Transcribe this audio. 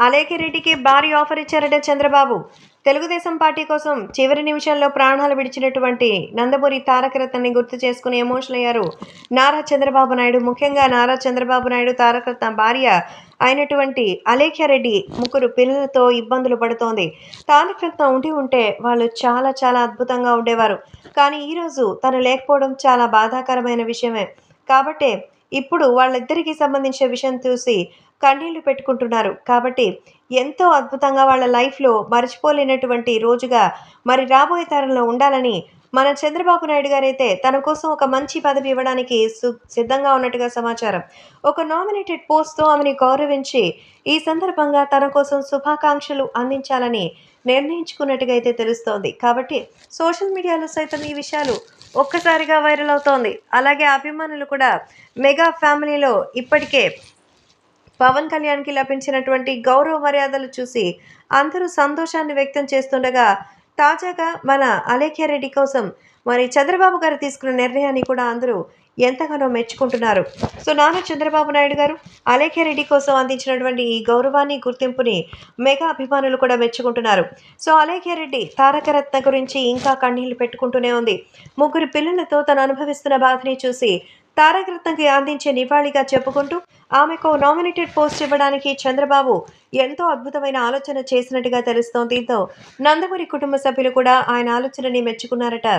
అలేఖిరెడ్డికి భారీ ఆఫర్ ఇచ్చారట చంద్రబాబు. తెలుగుదేశం పార్టీ కోసం చివరి నిమిషంలో ప్రాణాలు విడిచినటువంటి నందమూరి తారక రత్నని గుర్తు చేసుకుని ఎమోషనల్ అయ్యారు నారా చంద్రబాబు నాయుడు. ముఖ్యంగా నారా చంద్రబాబు నాయుడు తారక రత్న భార్య అయినటువంటి అలేఖ్యారెడ్డి ముగ్గురు పిల్లలతో ఇబ్బందులు పడుతోంది. తారక రత్న ఉంటే వాళ్ళు చాలా చాలా అద్భుతంగా ఉండేవారు. కానీ ఈరోజు తను లేకపోవడం చాలా బాధాకరమైన విషయమే. కాబట్టే ఇప్పుడు వాళ్ళిద్దరికీ సంబంధించిన విషయం చూసి కన్నీళ్లు పెట్టుకుంటున్నారు. కాబట్టి ఎంతో అద్భుతంగా వాళ్ళ లైఫ్‌లో మర్చిపోలేనటువంటి రోజుగా మరి రాబోయే తరంలో ఉండాలని మన చంద్రబాబు నాయుడు గారైతే తన కోసం ఒక మంచి పదవి ఇవ్వడానికి సిద్ధంగా ఉన్నట్టుగా సమాచారం. ఒక నామినేటెడ్ పోస్ట్‌తో ఆమెని గౌరవించి ఈ సందర్భంగా తన కోసం శుభాకాంక్షలు అందించాలని నిర్ణయించుకున్నట్టుగా అయితే తెలుస్తోంది. కాబట్టి సోషల్ మీడియాలో సైతం ఈ విషయాలు ఒక్కసారిగా వైరల్ అవుతోంది. అలాగే అభిమానులు కూడా మెగా ఫ్యామిలీలో ఇప్పటికే పవన్ కళ్యాణ్‌కి లభించినటువంటి గౌరవ మర్యాదలు చూసి అందరూ సంతోషాన్ని వ్యక్తం చేస్తుండగా, తాజాగా మన అలేఖ్యారెడ్డి కోసం మరి చంద్రబాబు గారు తీసుకున్న నిర్ణయాన్ని కూడా అందరూ ఎంతగానో మెచ్చుకుంటున్నారు. సో, నారా చంద్రబాబు నాయుడు గారు అలేఖ్యారెడ్డి కోసం అందించినటువంటి ఈ గౌరవాన్ని, గుర్తింపుని మెగా అభిమానులు కూడా మెచ్చుకుంటున్నారు. సో, అలేఖ్యారెడ్డి తారకరత్న గురించి ఇంకా కన్నీళ్లు పెట్టుకుంటూనే ఉంది. ముగ్గురు పిల్లలతో తను అనుభవిస్తున్న బాధని చూసి తారక రత్నకి అందించే నివాళిగా చెప్పుకుంటూ ఆమెకు నామినేటెడ్ పోస్ట్ ఇవ్వడానికి చంద్రబాబు ఎంతో అద్భుతమైన ఆలోచన చేసినట్టుగా తెలుస్తోంది. దీంతో నందమూరి కుటుంబ సభ్యులు కూడా ఆయన ఆలోచనని మెచ్చుకున్నారట.